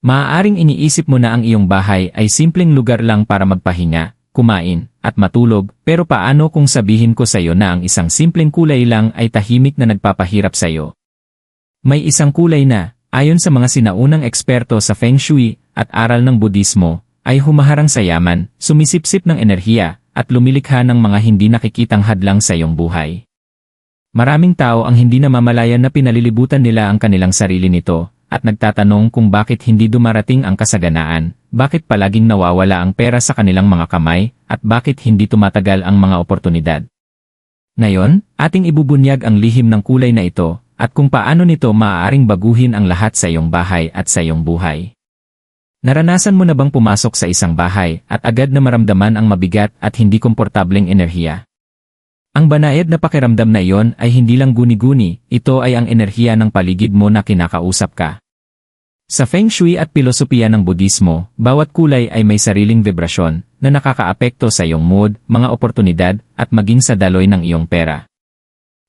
Maaaring iniisip mo na ang iyong bahay ay simpleng lugar lang para magpahinga, kumain, at matulog, pero paano kung sabihin ko sa iyo na ang isang simpleng kulay lang ay tahimik na nagpapahirap sa iyo? May isang kulay na, ayon sa mga sinaunang eksperto sa Feng Shui at aral ng Budismo, ay humaharang sa yaman, sumisipsip ng enerhiya, at lumilikha ng mga hindi nakikitang hadlang sa iyong buhay. Maraming tao ang hindi namamalayan na pinalilibutan nila ang kanilang sarili nito, at nagtatanong kung bakit hindi dumarating ang kasaganaan, bakit palaging nawawala ang pera sa kanilang mga kamay, at bakit hindi tumatagal ang mga oportunidad. Ngayon, ating ibubunyag ang lihim ng kulay na ito, at kung paano nito maaaring baguhin ang lahat sa iyong bahay at sa iyong buhay. Naranasan mo na bang pumasok sa isang bahay at agad na maramdaman ang mabigat at hindi komportableng enerhiya? Ang banayad na pakiramdam na iyon ay hindi lang guni-guni, ito ay ang enerhiya ng paligid mo na kinakausap ka. Sa Feng Shui at pilosopiya ng Budismo, bawat kulay ay may sariling vibrasyon na nakakaapekto sa iyong mood, mga oportunidad, at maging sa daloy ng iyong pera.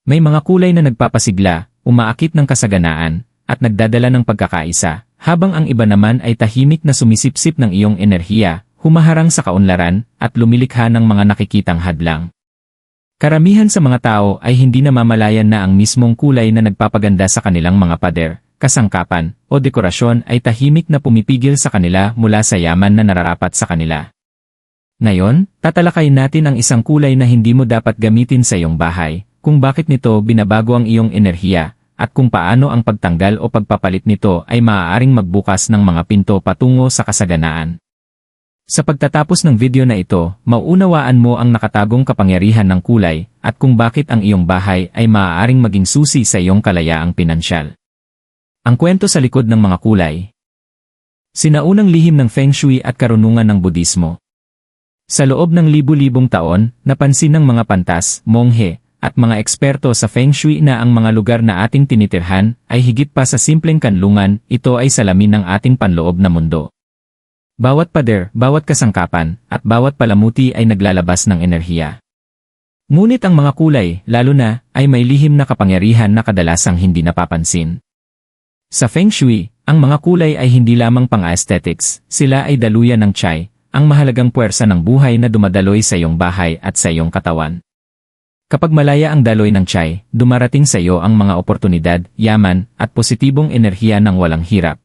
May mga kulay na nagpapasigla, umaakit ng kasaganaan, at nagdadala ng pagkakaisa, habang ang iba naman ay tahimik na sumisipsip ng iyong enerhiya, humaharang sa kaunlaran, at lumilikha ng mga nakikitang hadlang. Karamihan sa mga tao ay hindi namamalayan na ang mismong kulay na nagpapaganda sa kanilang mga pader, kasangkapan, o dekorasyon ay tahimik na pumipigil sa kanila mula sa yaman na nararapat sa kanila. Ngayon, tatalakayin natin ang isang kulay na hindi mo dapat gamitin sa iyong bahay, kung bakit nito binabago ang iyong enerhiya, at kung paano ang pagtanggal o pagpapalit nito ay maaaring magbukas ng mga pinto patungo sa kasaganaan. Sa pagtatapos ng video na ito, mauunawaan mo ang nakatagong kapangyarihan ng kulay at kung bakit ang iyong bahay ay maaaring maging susi sa iyong kalayaang pinansyal. Ang kwento sa likod ng mga kulay. Sinaunang lihim ng Feng Shui at karunungan ng Budismo. Sa loob ng libu-libong taon, napansin ng mga pantas, monghe, at mga eksperto sa Feng Shui na ang mga lugar na ating tinitirhan ay higit pa sa simpleng kanlungan, ito ay salamin ng ating panloob na mundo. Bawat pader, bawat kasangkapan, at bawat palamuti ay naglalabas ng enerhiya. Ngunit ang mga kulay, lalo na, ay may lihim na kapangyarihan na kadalasang hindi napapansin. Sa Feng Shui, ang mga kulay ay hindi lamang pang-aesthetics, sila ay daluyan ng chai, ang mahalagang puwersa ng buhay na dumadaloy sa iyong bahay at sa iyong katawan. Kapag malaya ang daloy ng chai, dumarating sa iyo ang mga oportunidad, yaman, at positibong enerhiya ng walang hirap.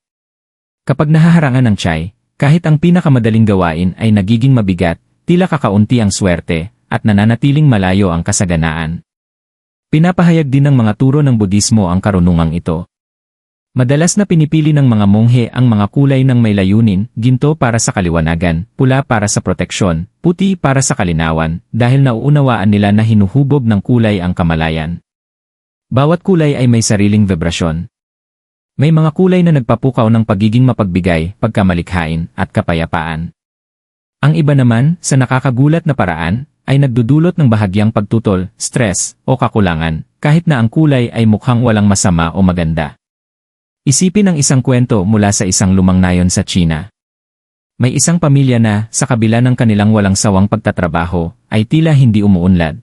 Kapag nahaharangan ng chai, kahit ang pinakamadaling gawain ay nagiging mabigat, tila kakaunti ang swerte, at nananatiling malayo ang kasaganaan. Pinapahayag din ng mga turo ng Budismo ang karunungang ito. Madalas na pinipili ng mga monghe ang mga kulay ng may layunin, ginto para sa kaliwanagan, pula para sa proteksyon, puti para sa kalinawan, dahil nauunawaan nila na hinuhubog ng kulay ang kamalayan. Bawat kulay ay may sariling vibrasyon. May mga kulay na nagpapukaw ng pagiging mapagbigay, pagkamalikhain, at kapayapaan. Ang iba naman, sa nakakagulat na paraan, ay nagdudulot ng bahagyang pagtutol, stress, o kakulangan, kahit na ang kulay ay mukhang walang masama o maganda. Isipin ang isang kwento mula sa isang lumang nayon sa China. May isang pamilya na, sa kabila ng kanilang walang sawang pagtatrabaho, ay tila hindi umuunlad.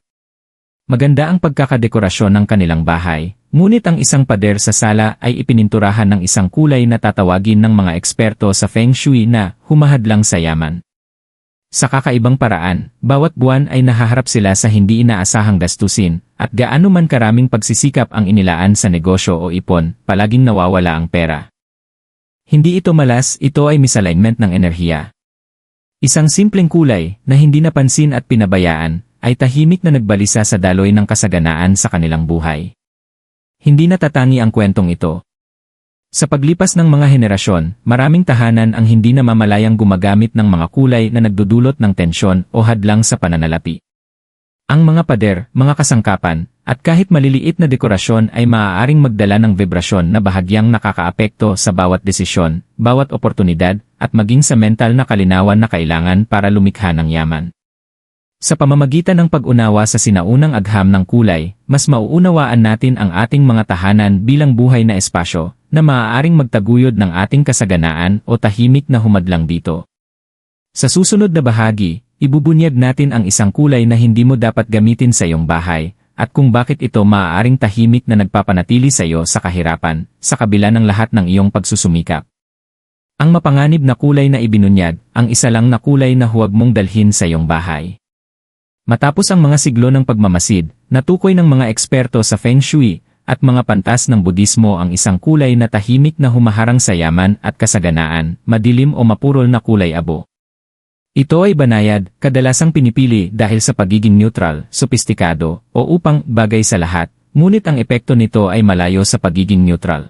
Maganda ang pagkakadekorasyon ng kanilang bahay, ngunit ang isang pader sa sala ay ipininturahan ng isang kulay na tatawagin ng mga eksperto sa Feng Shui na humahadlang sa yaman. Sa kakaibang paraan, bawat buwan ay nahaharap sila sa hindi inaasahang gastusin, at gaano man karaming pagsisikap ang inilaan sa negosyo o ipon, palaging nawawala ang pera. Hindi ito malas, ito ay misalignment ng enerhiya. Isang simpleng kulay na hindi napansin at pinabayaan, ay tahimik na nagbalisa sa daloy ng kasaganaan sa kanilang buhay. Hindi natatangi ang kwentong ito. Sa paglipas ng mga henerasyon, maraming tahanan ang hindi namamalayang gumagamit ng mga kulay na nagdudulot ng tensyon o hadlang sa pananalapi. Ang mga pader, mga kasangkapan, at kahit maliliit na dekorasyon ay maaaring magdala ng vibrasyon na bahagyang nakakaapekto sa bawat desisyon, bawat oportunidad, at maging sa mental na kalinawan na kailangan para lumikha ng yaman. Sa pamamagitan ng pag-unawa sa sinaunang agham ng kulay, mas mauunawaan natin ang ating mga tahanan bilang buhay na espasyo, na maaaring magtaguyod ng ating kasaganaan o tahimik na humadlang dito. Sa susunod na bahagi, ibubunyag natin ang isang kulay na hindi mo dapat gamitin sa iyong bahay, at kung bakit ito maaaring tahimik na nagpapanatili sa iyo sa kahirapan, sa kabila ng lahat ng iyong pagsusumikap. Ang mapanganib na kulay na ibinunyag, ang isa lang na kulay na huwag mong dalhin sa iyong bahay. Matapos ang mga siglo ng pagmamasid, natukoy ng mga eksperto sa Feng Shui at mga pantas ng Budismo ang isang kulay na tahimik na humaharang sa yaman at kasaganaan, madilim o mapurol na kulay abo. Ito ay banayad, kadalasang pinipili dahil sa pagiging neutral, sopistikado, o upang bagay sa lahat, ngunit ang epekto nito ay malayo sa pagiging neutral.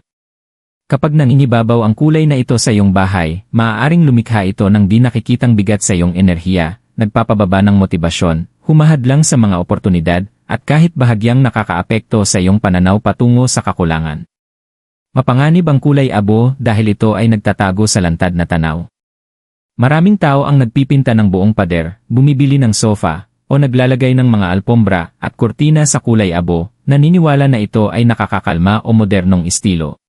Kapag nangingibabaw ang kulay na ito sa iyong bahay, maaaring lumikha ito ng di nakikitang bigat sa iyong enerhiya, nagpapababa ng motibasyon, humahadlang sa mga oportunidad, at kahit bahagyang nakakaapekto sa iyong pananaw patungo sa kakulangan. Mapanganib ang kulay abo dahil ito ay nagtatago sa lantad na tanaw. Maraming tao ang nagpipinta ng buong pader, bumibili ng sofa, o naglalagay ng mga alpombra at kurtina sa kulay abo, naniniwala na ito ay nakakakalma o modernong estilo.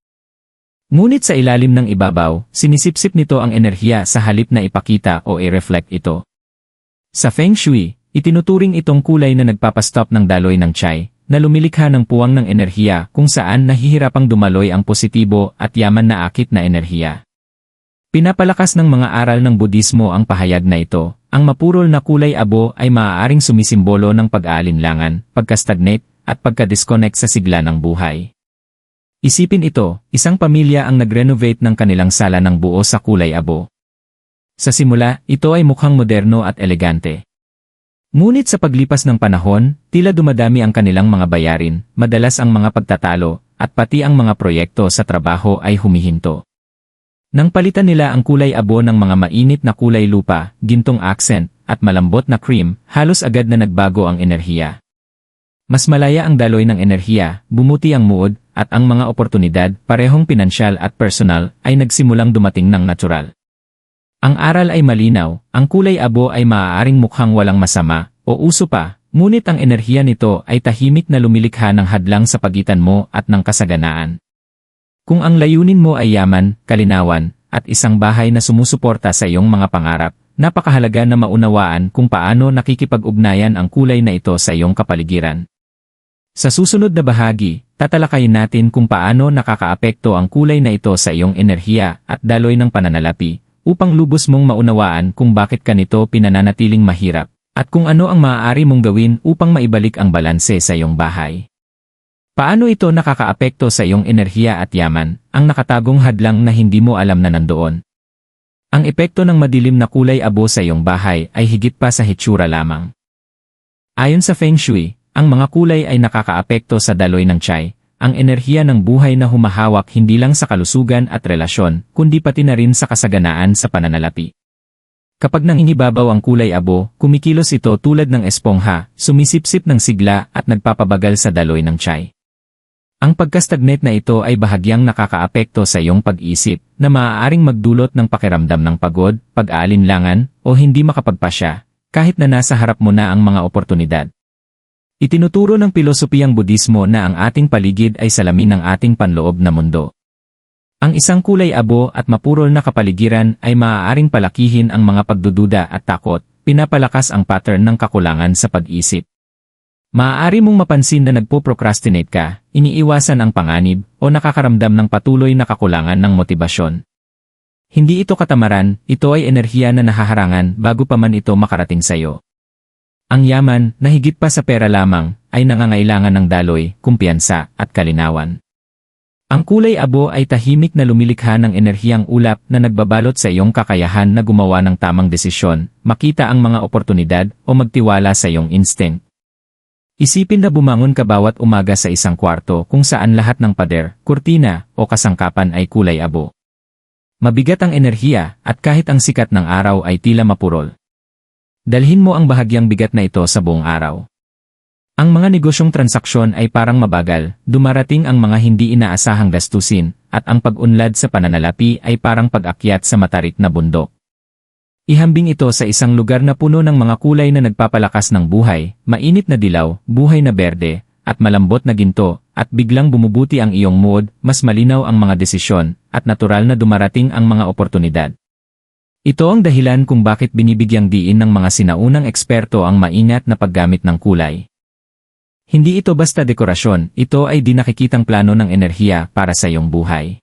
Ngunit sa ilalim ng ibabaw, sinisipsip nito ang enerhiya sa halip na ipakita o i-reflect ito. Sa Feng Shui, itinuturing itong kulay na nagpapastop ng daloy ng chai, na lumilikha ng puwang ng enerhiya kung saan nahihirapang dumaloy ang positibo at yaman na akit na enerhiya. Pinapalakas ng mga aral ng Budismo ang pahayag na ito, ang mapurol na kulay abo ay maaaring sumisimbolo ng pag-aalinlangan, pagka-stagnate, at pagka-disconnect sa sigla ng buhay. Isipin ito, isang pamilya ang nag-renovate ng kanilang sala ng buo sa kulay abo. Sa simula, ito ay mukhang moderno at elegante. Ngunit sa paglipas ng panahon, tila dumadami ang kanilang mga bayarin, madalas ang mga pagtatalo, at pati ang mga proyekto sa trabaho ay humihinto. Nang palitan nila ang kulay abo ng mga mainit na kulay lupa, gintong accent, at malambot na cream, halos agad na nagbago ang enerhiya. Mas malaya ang daloy ng enerhiya, bumuti ang mood, at ang mga oportunidad, parehong pinansyal at personal, ay nagsimulang dumating ng natural. Ang aral ay malinaw, ang kulay abo ay maaaring mukhang walang masama, o uso pa, ngunit ang enerhiya nito ay tahimik na lumilikha ng hadlang sa pagitan mo at ng kasaganaan. Kung ang layunin mo ay yaman, kalinawan, at isang bahay na sumusuporta sa iyong mga pangarap, napakahalaga na maunawaan kung paano nakikipag-ugnayan ang kulay na ito sa iyong kapaligiran. Sa susunod na bahagi, tatalakayin natin kung paano nakakaapekto ang kulay na ito sa iyong enerhiya at daloy ng pananalapi, upang lubos mong maunawaan kung bakit ka nito pinananatiling mahirap, at kung ano ang maaari mong gawin upang maibalik ang balanse sa iyong bahay. Paano ito nakakaapekto sa iyong enerhiya at yaman, ang nakatagong hadlang na hindi mo alam na nandoon? Ang epekto ng madilim na kulay abo sa iyong bahay ay higit pa sa hitsura lamang. Ayon sa Feng Shui, ang mga kulay ay nakakaapekto sa daloy ng chai, ang enerhiya ng buhay na humahawak hindi lang sa kalusugan at relasyon, kundi pati na rin sa kasaganaan sa pananalapi. Kapag nangingibabaw ang kulay abo, kumikilos ito tulad ng espongha, sumisipsip ng sigla at nagpapabagal sa daloy ng chai. Ang pagka-stagnate na ito ay bahagyang nakakaapekto sa iyong pag-isip, na maaaring magdulot ng pakiramdam ng pagod, pag-aalinlangan, o hindi makapagpasya, kahit na nasa harap mo na ang mga oportunidad. Itinuturo ng pilosopiyang Budismo na ang ating paligid ay salamin ng ating panloob na mundo. Ang isang kulay abo at mapurol na kapaligiran ay maaaring palakihin ang mga pagdududa at takot, pinapalakas ang pattern ng kakulangan sa pag-isip. Maaari mong mapansin na nagpo-procrastinate ka, iniiwasan ang panganib, o nakakaramdam ng patuloy na kakulangan ng motibasyon. Hindi ito katamaran, ito ay enerhiya na nahaharangan bago pa man ito makarating sa iyo. Ang yaman, na higit pa sa pera lamang, ay nangangailangan ng daloy, kumpiyansa, at kalinawan. Ang kulay abo ay tahimik na lumilikha ng enerhiyang ulap na nagbabalot sa iyong kakayahan na gumawa ng tamang desisyon, makita ang mga oportunidad, o magtiwala sa iyong instinct. Isipin na bumangon ka bawat umaga sa isang kwarto kung saan lahat ng pader, kurtina, o kasangkapan ay kulay abo. Mabigat ang enerhiya, at kahit ang sikat ng araw ay tila mapurol. Dalhin mo ang bahagyang bigat na ito sa buong araw. Ang mga negosyong transaksyon ay parang mabagal, dumarating ang mga hindi inaasahang gastusin, at ang pag-unlad sa pananalapi ay parang pag-akyat sa matarik na bundok. Ihambing ito sa isang lugar na puno ng mga kulay na nagpapalakas ng buhay, mainit na dilaw, buhay na berde, at malambot na ginto, at biglang bumubuti ang iyong mood, mas malinaw ang mga desisyon, at natural na dumarating ang mga oportunidad. Ito ang dahilan kung bakit binibigyang diin ng mga sinaunang eksperto ang maingat na paggamit ng kulay. Hindi ito basta dekorasyon, ito ay di nakikitang plano ng enerhiya para sa iyong buhay.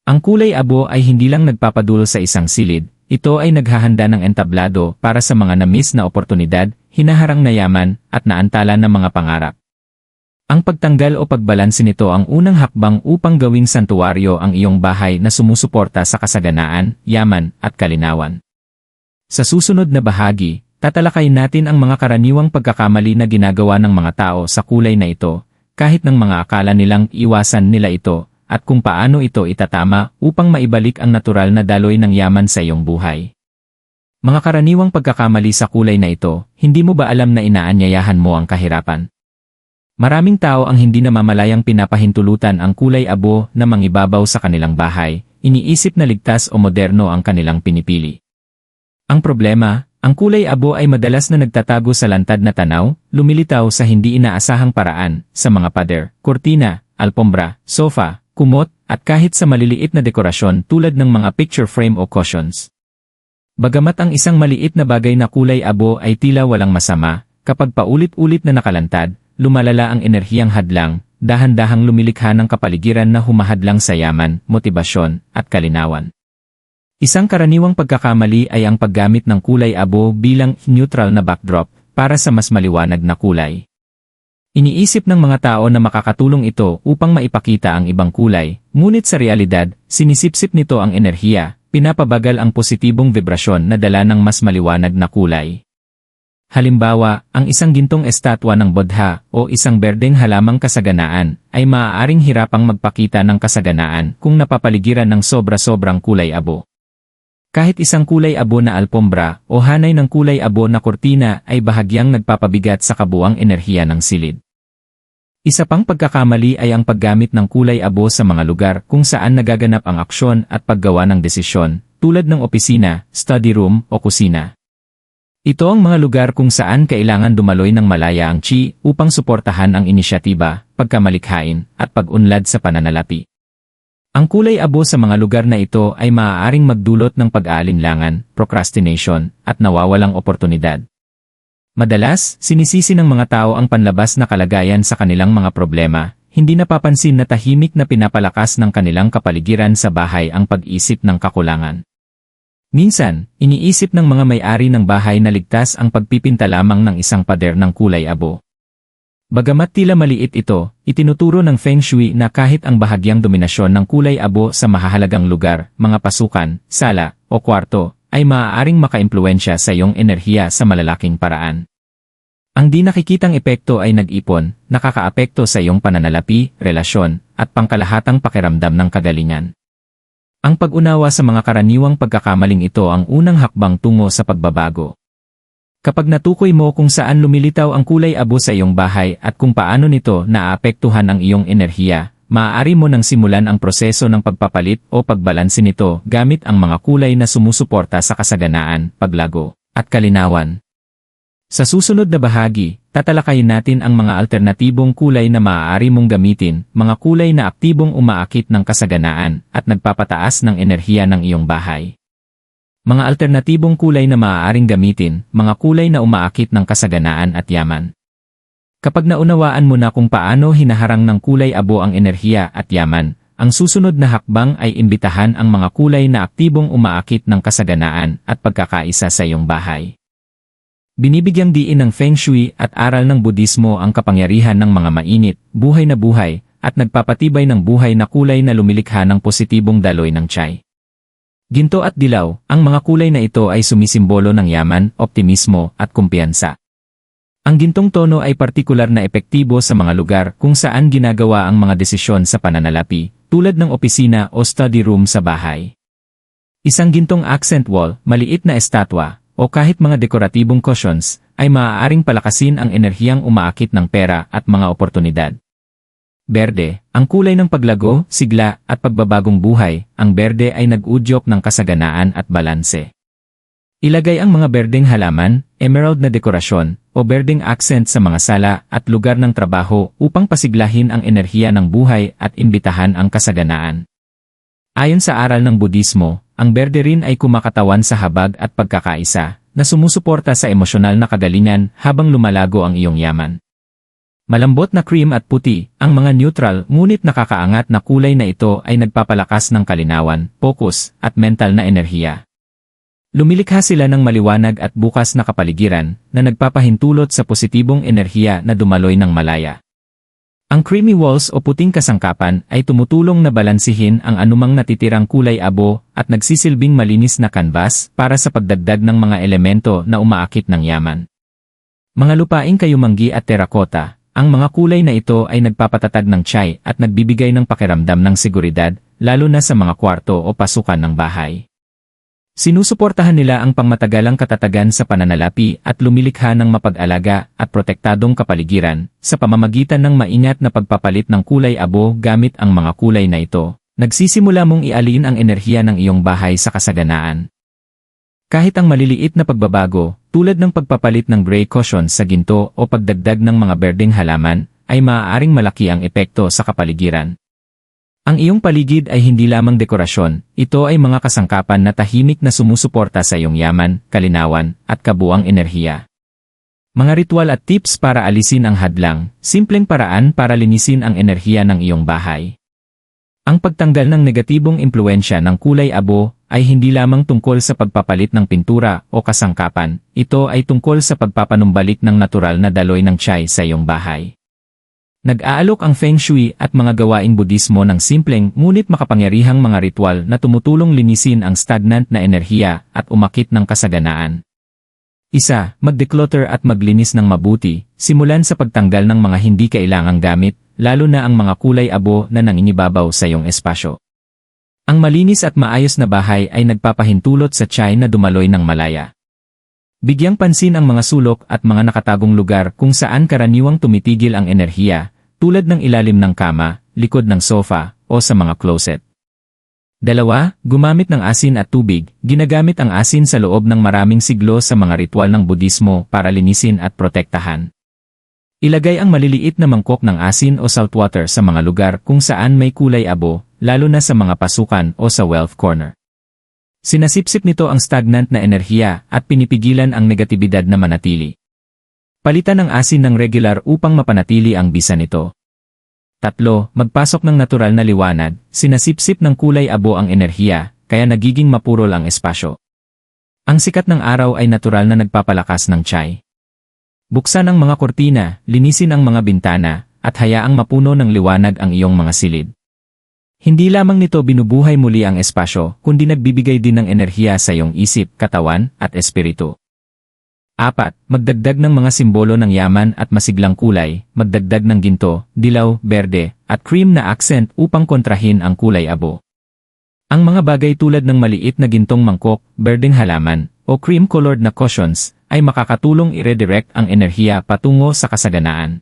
Ang kulay abo ay hindi lang nagpapadulot sa isang silid, ito ay naghahanda ng entablado para sa mga na-miss na oportunidad, hinaharang na yaman, at naantala ng mga pangarap. Ang pagtanggal o pagbalanse nito ang unang hakbang upang gawing santuwaryo ang iyong bahay na sumusuporta sa kasaganaan, yaman, at kalinawan. Sa susunod na bahagi, tatalakayin natin ang mga karaniwang pagkakamali na ginagawa ng mga tao sa kulay na ito, kahit ng mga akala nilang iwasan nila ito, at kung paano ito itatama upang maibalik ang natural na daloy ng yaman sa iyong buhay. Mga karaniwang pagkakamali sa kulay na ito, hindi mo ba alam na inaanyayahan mo ang kahirapan? Maraming tao ang hindi namamalayang pinapahintulutan ang kulay abo na mangibabaw sa kanilang bahay, iniisip na ligtas o moderno ang kanilang pinipili. Ang problema, ang kulay abo ay madalas na nagtatago sa lantad na tanaw, lumilitaw sa hindi inaasahang paraan, sa mga pader, kurtina, alpombra, sofa, kumot, at kahit sa maliliit na dekorasyon tulad ng mga picture frame o cushions. Bagamat ang isang maliit na bagay na kulay abo ay tila walang masama, kapag paulit-ulit na nakalantad, lumalala ang enerhiyang hadlang, dahan-dahang lumilikha ng kapaligiran na humahadlang sa yaman, motibasyon, at kalinawan. Isang karaniwang pagkakamali ay ang paggamit ng kulay abo bilang neutral na backdrop para sa mas maliwanag na kulay. Iniisip ng mga tao na makakatulong ito upang maipakita ang ibang kulay, ngunit sa realidad, sinisipsip nito ang enerhiya, pinapabagal ang positibong vibrasyon na dala ng mas maliwanag na kulay. Halimbawa, ang isang gintong estatwa ng Buddha o isang berdeng halamang kasaganaan ay maaaring hirapang magpakita ng kasaganaan kung napapaligiran ng sobra-sobrang kulay abo. Kahit isang kulay abo na alpombra o hanay ng kulay abo na kurtina ay bahagyang nagpapabigat sa kabuuang enerhiya ng silid. Isa pang pagkakamali ay ang paggamit ng kulay abo sa mga lugar kung saan nagaganap ang aksyon at paggawa ng desisyon, tulad ng opisina, study room o kusina. Ito ang mga lugar kung saan kailangan dumaloy ng malaya ang chi upang suportahan ang inisyatiba, pagkamalikhain, at pag-unlad sa pananalapi. Ang kulay abo sa mga lugar na ito ay maaaring magdulot ng pag-aalinlangan, procrastination, at nawawalang oportunidad. Madalas, sinisisi ng mga tao ang panlabas na kalagayan sa kanilang mga problema, hindi napapansin na tahimik na pinapalakas ng kanilang kapaligiran sa bahay ang pag-isip ng kakulangan. Minsan, iniisip ng mga may-ari ng bahay na ligtas ang pagpipinta lamang ng isang pader ng kulay abo. Bagamat tila maliit ito, itinuturo ng Feng Shui na kahit ang bahagyang dominasyon ng kulay abo sa mahahalagang lugar, mga pasukan, sala, o kwarto, ay maaaring makaimpluwensya sa iyong enerhiya sa malalaking paraan. Ang di nakikitang epekto ay nag-ipon, nakakaapekto sa iyong pananalapi, relasyon, at pangkalahatang pakiramdam ng kagalingan. Ang pag-unawa sa mga karaniwang pagkakamaling ito ang unang hakbang tungo sa pagbabago. Kapag natukoy mo kung saan lumilitaw ang kulay abo sa iyong bahay at kung paano nito naaapektuhan ang iyong enerhiya, maaari mo nang simulan ang proseso ng pagpapalit o pagbalanse nito gamit ang mga kulay na sumusuporta sa kasaganaan, paglago, at kalinawan. Sa susunod na bahagi, tatalakayin natin ang mga alternatibong kulay na maaari mong gamitin, mga kulay na aktibong umaakit ng kasaganaan at nagpapataas ng enerhiya ng iyong bahay. Mga alternatibong kulay na maaaring gamitin, mga kulay na umaakit ng kasaganaan at yaman. Kapag naunawaan mo na kung paano hinaharang ng kulay abo ang enerhiya at yaman, ang susunod na hakbang ay imbitahan ang mga kulay na aktibong umaakit ng kasaganaan at pagkakaisa sa iyong bahay. Binibigyang diin ng Feng Shui at aral ng Budismo ang kapangyarihan ng mga mainit, buhay na buhay, at nagpapatibay ng buhay na kulay na lumilikha ng positibong daloy ng chai. Ginto at dilaw, ang mga kulay na ito ay sumisimbolo ng yaman, optimismo, at kumpiyansa. Ang gintong tono ay partikular na epektibo sa mga lugar kung saan ginagawa ang mga desisyon sa pananalapi, tulad ng opisina o study room sa bahay. Isang gintong accent wall, maliit na estatwa, o kahit mga dekoratibong cushions, ay maaaring palakasin ang enerhiyang umaakit ng pera at mga oportunidad. Berde, ang kulay ng paglago, sigla, at pagbabagong buhay, ang berde ay nag-udyok ng kasaganaan at balanse. Ilagay ang mga berdeng halaman, emerald na dekorasyon, o berdeng accent sa mga sala at lugar ng trabaho upang pasiglahin ang enerhiya ng buhay at imbitahan ang kasaganaan. Ayon sa aral ng Budismo, ang berde rin ay kumakatawan sa habag at pagkakaisa, na sumusuporta sa emosyonal na kagalingan habang lumalago ang iyong yaman. Malambot na cream at puti, ang mga neutral ngunit nakakaangat na kulay na ito ay nagpapalakas ng kalinawan, focus, at mental na enerhiya. Lumilikha sila ng maliwanag at bukas na kapaligiran na nagpapahintulot sa positibong enerhiya na dumaloy ng malaya. Ang creamy walls o puting kasangkapan ay tumutulong na balansihin ang anumang natitirang kulay abo at nagsisilbing malinis na canvas para sa pagdagdag ng mga elemento na umaakit ng yaman. Mga lupaing kayumanggi at terracotta. Ang mga kulay na ito ay nagpapatatag ng tiyay at nagbibigay ng pakiramdam ng seguridad, lalo na sa mga kwarto o pasukan ng bahay. Sinusuportahan nila ang pangmatagalang katatagan sa pananalapi at lumilikha ng mapag-alaga at protektadong kapaligiran sa pamamagitan ng maingat na pagpapalit ng kulay abo gamit ang mga kulay na ito. Nagsisimula mong ialin ang enerhiya ng iyong bahay sa kasaganaan. Kahit ang maliliit na pagbabago, tulad ng pagpapalit ng gray cushions sa ginto o pagdagdag ng mga berdeng halaman, ay maaaring malaki ang epekto sa kapaligiran. Ang iyong paligid ay hindi lamang dekorasyon, ito ay mga kasangkapan na tahimik na sumusuporta sa iyong yaman, kalinawan, at kabuang enerhiya. Mga ritual at tips para alisin ang hadlang, simpleng paraan para linisin ang enerhiya ng iyong bahay. Ang pagtanggal ng negatibong impluensya ng kulay abo ay hindi lamang tungkol sa pagpapalit ng pintura o kasangkapan, ito ay tungkol sa pagpapanumbalik ng natural na daloy ng tiyay sa iyong bahay. Nag-aalok ang Feng Shui at mga gawaing Budismo ng simpleng ngunit makapangyarihang mga ritual na tumutulong linisin ang stagnant na enerhiya at umakit ng kasaganaan. 1. Mag-declutter at maglinis ng mabuti, simulan sa pagtanggal ng mga hindi kailangang gamit, lalo na ang mga kulay abo na nangingibabaw sa iyong espasyo. Ang malinis at maayos na bahay ay nagpapahintulot sa tiyay na dumaloy ng malaya. Bigyang pansin ang mga sulok at mga nakatagong lugar kung saan karaniwang tumitigil ang enerhiya, tulad ng ilalim ng kama, likod ng sofa, o sa mga closet. 2. Gumamit ng asin at tubig. Ginagamit ang asin sa loob ng maraming siglo sa mga ritual ng Budismo para linisin at protektahan. Ilagay ang maliliit na mangkok ng asin o saltwater sa mga lugar kung saan may kulay abo, lalo na sa mga pasukan o sa wealth corner. Sinasipsip nito ang stagnant na enerhiya at pinipigilan ang negatibidad na manatili. Palitan ang asin ng regular upang mapanatili ang bisa nito. 3. Magpasok ng natural na liwanag. Sinasipsip ng kulay abo ang enerhiya, kaya nagiging mapurol ang espasyo. Ang sikat ng araw ay natural na nagpapalakas ng tiyay. Buksan ang mga kortina, linisin ang mga bintana, at hayaang mapuno ng liwanag ang iyong mga silid. Hindi lamang nito binubuhay muli ang espasyo, kundi nagbibigay din ng enerhiya sa iyong isip, katawan, at espiritu. 4. Magdagdag ng mga simbolo ng yaman at masiglang kulay, magdagdag ng ginto, dilaw, berde, at cream na accent upang kontrahin ang kulay abo. Ang mga bagay tulad ng maliit na gintong mangkok, berdeng halaman, o cream-colored na cushions, ay makakatulong i-redirect ang enerhiya patungo sa kasaganaan.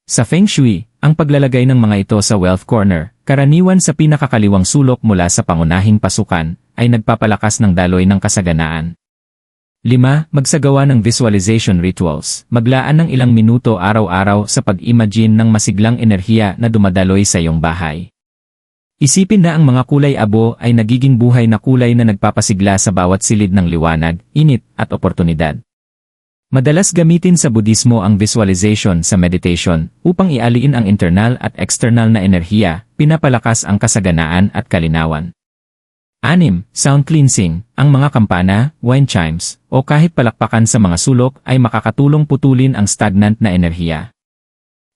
Sa Feng Shui, ang paglalagay ng mga ito sa wealth corner, karaniwan sa pinakakaliwang sulok mula sa pangunahing pasukan, ay nagpapalakas ng daloy ng kasaganaan. 5. Magsagawa ng visualization rituals. Maglaan ng ilang minuto araw-araw sa pag-imagine ng masiglang enerhiya na dumadaloy sa iyong bahay. Isipin na ang mga kulay abo ay nagiging buhay na kulay na nagpapasigla sa bawat silid ng liwanag, init, at oportunidad. Madalas gamitin sa Budismo ang visualization sa meditation upang ialiin ang internal at external na enerhiya, pinapalakas ang kasaganaan at kalinawan. 6. Sound cleansing. Ang mga kampana, wind chimes, o kahit palakpakan sa mga sulok ay makakatulong putulin ang stagnant na enerhiya.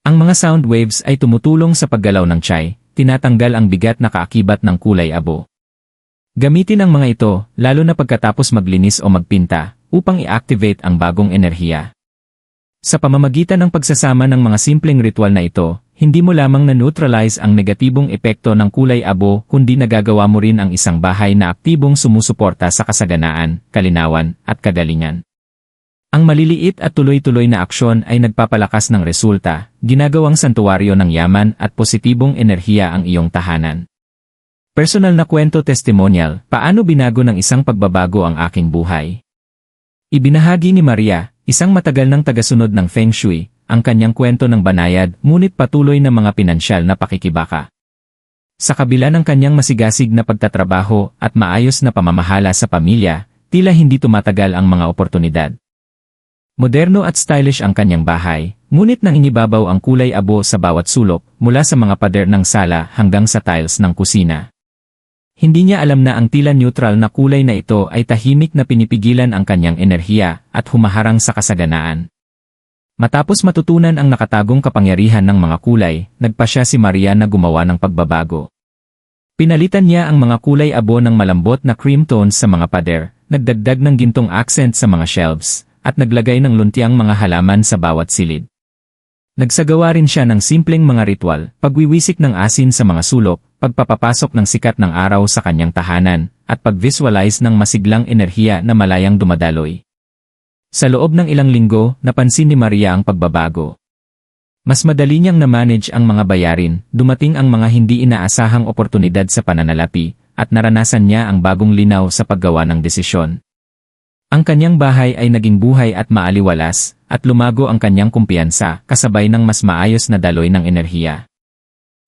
Ang mga sound waves ay tumutulong sa paggalaw ng tiyay, tinatanggal ang bigat na kaakibat ng kulay abo. Gamitin ang mga ito, lalo na pagkatapos maglinis o magpinta, upang i-activate ang bagong enerhiya. Sa pamamagitan ng pagsasama ng mga simpleng ritual na ito, hindi mo lamang na-neutralize ang negatibong epekto ng kulay abo kundi nagagawa mo rin ang isang bahay na aktibong sumusuporta sa kasaganaan, kalinawan, at kagalingan. Ang maliliit at tuloy-tuloy na aksyon ay nagpapalakas ng resulta, ginagawang santuwaryo ng yaman at positibong enerhiya ang iyong tahanan. Personal na kwento testimonial, paano binago ng isang pagbabago ang aking buhay? Ibinahagi ni Maria, isang matagal ng tagasunod ng Feng Shui, ang kanyang kwento ng banayad ngunit patuloy na mga pinansyal na pakikibaka. Sa kabila ng kanyang masigasig na pagtatrabaho at maayos na pamamahala sa pamilya, tila hindi tumatagal ang mga oportunidad. Moderno at stylish ang kanyang bahay, ngunit nang inibabaw ang kulay abo sa bawat sulok, mula sa mga pader ng sala hanggang sa tiles ng kusina. Hindi niya alam na ang tila neutral na kulay na ito ay tahimik na pinipigilan ang kanyang enerhiya at humaharang sa kasaganaan. Matapos matutunan ang nakatagong kapangyarihan ng mga kulay, nagpasya si Maria na gumawa ng pagbabago. Pinalitan niya ang mga kulay abo ng malambot na cream tones sa mga pader, nagdagdag ng gintong accent sa mga shelves, at naglagay ng luntiang mga halaman sa bawat silid. Nagsagawa rin siya ng simpleng mga ritual, pagwiwisik ng asin sa mga sulok, pagpapapasok ng sikat ng araw sa kanyang tahanan, at pag-visualize ng masiglang enerhiya na malayang dumadaloy. Sa loob ng ilang linggo, napansin ni Maria ang pagbabago. Mas madali niyang na-manage ang mga bayarin, dumating ang mga hindi inaasahang oportunidad sa pananalapi, at naranasan niya ang bagong linaw sa paggawa ng desisyon. Ang kanyang bahay ay naging buhay at maaliwalas, at lumago ang kanyang kumpiyansa kasabay ng mas maayos na daloy ng enerhiya.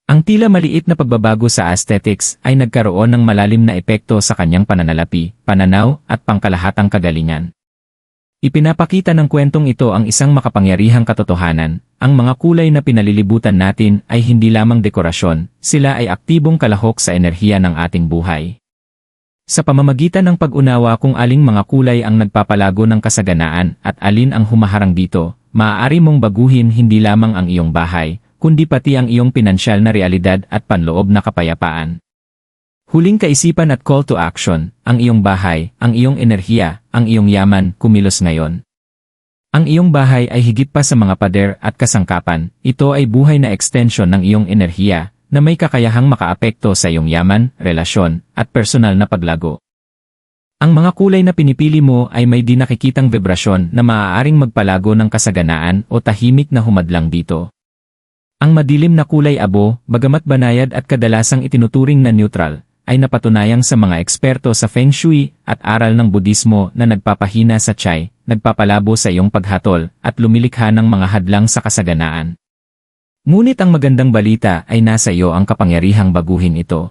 Ang tila maliit na pagbabago sa aesthetics ay nagkaroon ng malalim na epekto sa kanyang pananalapi, pananaw, at pangkalahatang kagalingan. Ipinapakita ng kwentong ito ang isang makapangyarihang katotohanan, ang mga kulay na pinalilibutan natin ay hindi lamang dekorasyon, sila ay aktibong kalahok sa enerhiya ng ating buhay. Sa pamamagitan ng pag-unawa kung aling mga kulay ang nagpapalago ng kasaganaan at alin ang humaharang dito, maaari mong baguhin hindi lamang ang iyong bahay, kundi pati ang iyong pinansyal na realidad at panloob na kapayapaan. Huling kaisipan at call to action, ang iyong bahay, ang iyong enerhiya, ang iyong yaman, kumilos ngayon. Ang iyong bahay ay higit pa sa mga pader at kasangkapan, ito ay buhay na extension ng iyong enerhiya, na may kakayahang makaapekto sa iyong yaman, relasyon, at personal na paglago. Ang mga kulay na pinipili mo ay may di nakikitang vibrasyon na maaaring magpalago ng kasaganaan o tahimik na humadlang dito. Ang madilim na kulay abo, bagamat banayad at kadalasang itinuturing na neutral, ay napatunayang sa mga eksperto sa Feng Shui at aral ng Budismo na nagpapahina sa Chai, nagpapalabo sa iyong paghatol, at lumilikha ng mga hadlang sa kasaganaan. Ngunit ang magandang balita ay nasa iyo ang kapangyarihang baguhin ito.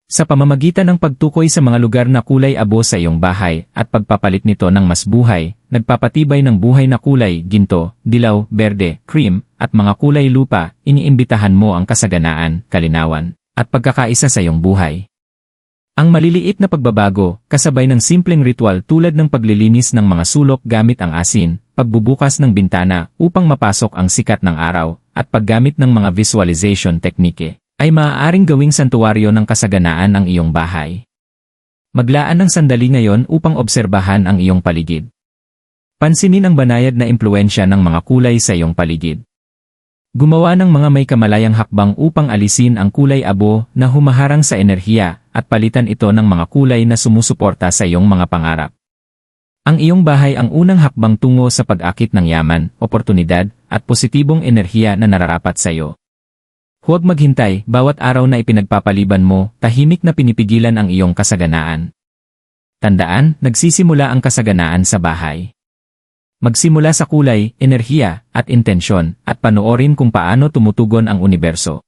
Sa pamamagitan ng pagtukoy sa mga lugar na kulay abo sa iyong bahay at pagpapalit nito ng mas buhay, nagpapatibay ng buhay na kulay, ginto, dilaw, berde, cream, at mga kulay lupa, iniimbitahan mo ang kasaganaan, kalinawan, at pagkakaisa sa iyong buhay. Ang maliliit na pagbabago, kasabay ng simpleng ritual tulad ng paglilinis ng mga sulok gamit ang asin, pagbubukas ng bintana upang mapasok ang sikat ng araw, at paggamit ng mga visualization teknike, ay maaaring gawing santuwaryo ng kasaganaan ang iyong bahay. Maglaan ng sandali ngayon upang obserbahan ang iyong paligid. Pansinin ang banayad na impluwensya ng mga kulay sa iyong paligid. Gumawa ng mga may kamalayang hakbang upang alisin ang kulay abo na humaharang sa enerhiya at palitan ito ng mga kulay na sumusuporta sa iyong mga pangarap. Ang iyong bahay ang unang hakbang tungo sa pag-akit ng yaman, oportunidad, at positibong enerhiya na nararapat sa iyo. Huwag maghintay, bawat araw na ipinagpapaliban mo, tahimik na pinipigilan ang iyong kasaganaan. Tandaan, nagsisimula ang kasaganaan sa bahay. Magsimula sa kulay, enerhiya, at intensyon, at panoorin kung paano tumutugon ang universo.